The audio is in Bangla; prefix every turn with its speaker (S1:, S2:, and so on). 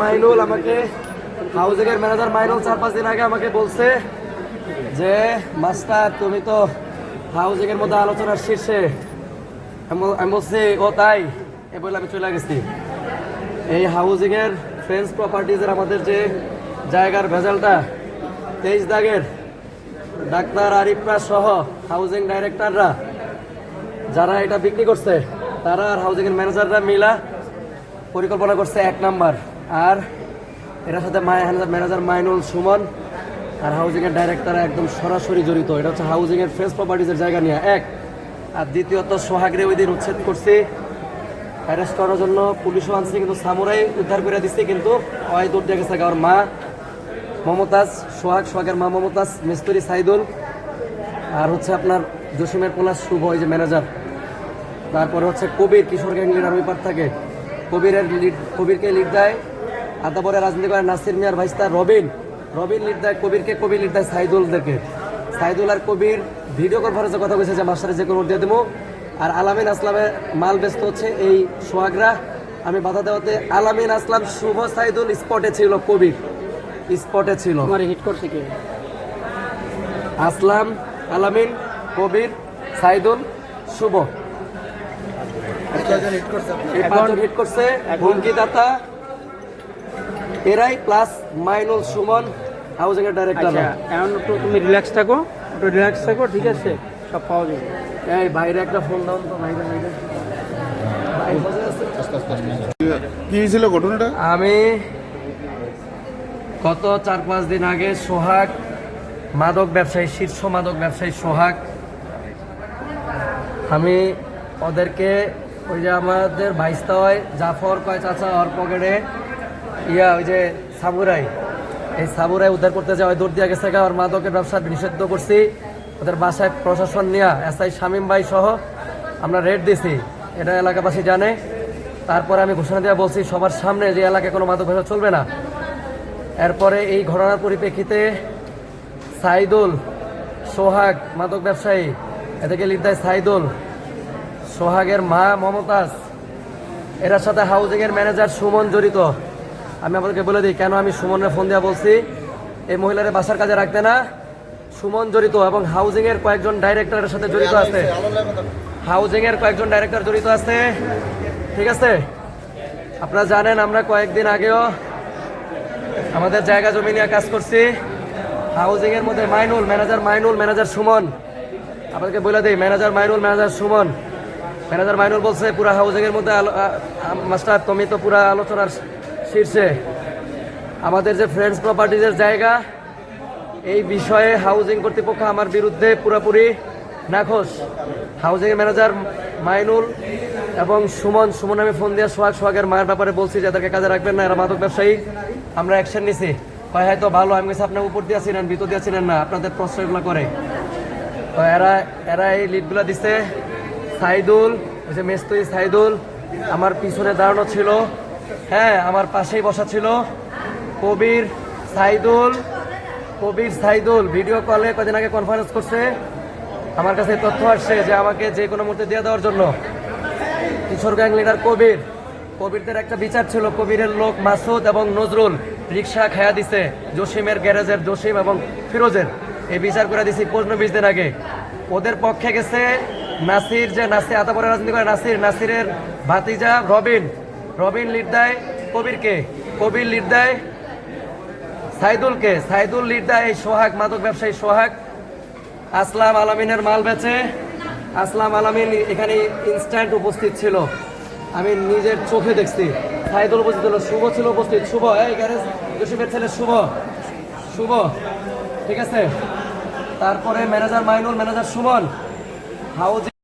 S1: মাইনুল আমাকে হাউজিং এর ম্যানেজার মাইনুল 4-5 দিন আগে আমাকে বলছে যে মাস্টার তুমি তো হাউজিং এর মধ্যে আলোচনার শীর্ষে। আমি বলছি ও তাই, এ বলে আমি চলে গেছি। এই হাউজিং এর ফ্রেন্ডস প্রপার্টিজের আমাদের যে জায়গার ভেজালটা 23 দাগের ডাক্তার আরিফরা সহ হাউজিং ডাইরেক্টররা যারা এটা বিক্রি করছে তারা আর হাউজিং এর ম্যানেজাররা মিলা পরিকল্পনা করছে 1 নাম্বার। আর এটার সাথে ম্যানেজার মাইনুল সুমন আর হাউজিংয়ের ডাইরেক্টর একদম সরাসরি জড়িত। এটা হচ্ছে হাউজিংয়ের ফ্রেন্ডস প্রপার্টিজের জায়গা নিয়ে এক। আর দ্বিতীয়ত সোহাগরে ওই দিন উচ্ছেদ করছি, অ্যারেস্ট করার জন্য পুলিশও আনছি, কিন্তু সামুরাই উদ্ধার করে দিচ্ছি, কিন্তু ওই দৌড় দিয়ে গেছে। ওর মা মমতাজ, সোহাগের মা মমতাজ, মিস্ত্রি সাইদুল, আর হচ্ছে আপনার জসিমের পোলাস শুভ, ওই যে ম্যানেজার। তারপরে হচ্ছে কবির, কিশোর গ্যাং লিডার ওই পার থাকে, কবিরকে লিড দেয় আদাবরে রাজনীতি করে নাসির মিয়ার ভাইস্তা রবিন লিড দেয় কবিরকে, কবির লিড দেয় সাইদুলদেরকে। সাইদুল আর কবির ভিডিও কনফারেন্সে কথা বলছে যে মাস্টারে যে কোনো দিয়ে দেবো। আর আলামিন আসলামের মাল ব্যস্ত হচ্ছে এই সোহাগরা। আমি বাধা দেওয়াতে আলামিন আসলাম, শুভ, সাইদুল স্পটে ছিল, কবির স্পটে ছিল।
S2: হিট করছে কি?
S1: আসলাম, আলামিন, কবির, সাইদুল, শুভ, হিট করছে। হুমকি দাতা এরাই প্লাস মাইনুল সুমন হাউজিং এর ডাইরেক্টর।
S2: এখন একটু তুমি রিল্যাক্স থাকো, ঠিক আছে, সব পাওয়া যাবে।
S1: এই বাইরে একটা ফোন দাও তো,
S3: কি ছিল ঘটনাটা?
S1: আমি গত 4-5 দিন আগে সোহাগ মাদক ব্যবসায়ী, শীর্ষ মাদক ব্যবসায়ী সোহাগ, আমি ওদেরকে ওই যে আমাদের ভাইস্তা হয় জাফর কয় চাচা, ওর পকেটে ওই যে সাবুরাই, এই সাবুরাই উদ্ধার করতে যাওয়া দৌড় দিয়ে গেছে। ওর মাদকের ব্যবসা নিষিদ্ধ করছি। ওদের বাসায় প্রশাসন নিয়ে এসআই শামীম ভাই সহ আমরা রেড দিছি, এটা এলাকাবাসী জানে। তারপরে আমি ঘোষণা দিয়ে বলছি সবার সামনে যে এলাকায় কোনো মাদক ব্যবসা চলবে না। এরপরে এই ঘটনার পরিপ্রেক্ষিতে সাইদুল, সোহাগ মাদক ব্যবসায়ী, এদেরকে লিড দেয় সাইদুল, সোহাগের মা মমতাজ, এটার সাথে হাউজিংয়ের ম্যানেজার সুমন জড়িত। আমি আপনাদেরকে বলে দিই কেন আমি সুমনের ফোন দিয়ে বলছি এই মহিলার বাসার কাজে রাখতে না। সুমন জড়িত এবং হাউজিংয়ের কয়েকজন ডাইরেক্টরের সাথে জড়িত আছে, হাউজিংয়ের কয়েকজন ডাইরেক্টর জড়িত আছে, ঠিক আছে। আপনারা জানেন আমরা কয়েকদিন আগেও আমাদের জায়গা জমি নিয়ে কাজ করছি। হাউজিংয়ের মধ্যে ম্যানেজার ম্যানেজার সুমন, আপনাদেরকে বলে দিই ম্যানেজার সুমন। ম্যানেজার মাইনুল বলছে পুরা হাউজিংয়ের মধ্যে মাস্টার তুমি তো পুরা আলোচনার শীর্ষে। আমাদের যে ফ্রেন্ডস প্রপার্টিজের জায়গা, এই বিষয়ে হাউজিং কর্তৃপক্ষ আমার বিরুদ্ধে পুরোপুরি নাখোশ। হাউজিংয়ের ম্যানেজার মাইনুল এবং সুমন আমি ফোন দিয়ে সোহাগের মায়ের ব্যাপারে বলছি যে এদেরকে কাজে রাখবেন না, এরা মাদক ব্যবসায়ী, আমরা অ্যাকশন নিছি। হয়তো ভালো, আমি গেছি আপনার উপর দিয়েছিলেন, ভিতর দিয়েছিলেন না, আপনাদের প্রশ্রয়গুলো করে। তো এরা এই লিডগুলো দিছে। সাইদুল, ওই যে মেস্তুই সাইদুল আমার পিছনে দাঁড়ানো ছিল, হ্যাঁ আমার পাশেই বসা ছিল। কবির সাইদুল ভিডিও কলে কদিন আগে কনফারেন্স করছে। আমার কাছে তথ্য আসছে যে আমাকে যে কোনো মুহূর্তে দিয়ে দেওয়ার জন্য। কিশোর গ্যাং লিডার কবিরদের একটা বিচার ছিল, কবিরের লোক মাসুদ এবং নজরুল রিক্সা খায়া দিছে জসিমের গ্যারেজের, জসিম এবং ফিরোজের, এই বিচার করে দিছি 15-20 দিন আগে। ওদের পক্ষে গেছে নাসির, যে নাসির আতাপরে রাজনীতি করে, নাসিরের ভাতিজা রবিন লিড দেয় কবিরকে, কবির লিড দেয় সাইদুলকে, সাইদুল লিড দেয় এই সোহাগ মাদক ব্যবসায়ী সোহাগ। আসলাম আলামিনের মাল বেচে, আসলাম আলামিন এখানে ইনস্ট্যান্ট উপস্থিত ছিল, আমি নিজের চোখে দেখছি। সাইদুল উপস্থিত ছিল, শুভ ছিল উপস্থিত, শুভ এই গ্যারেজ জসিমের ছেলে শুভ, ঠিক আছে। তারপরে manager Mainul, manager Suman, housing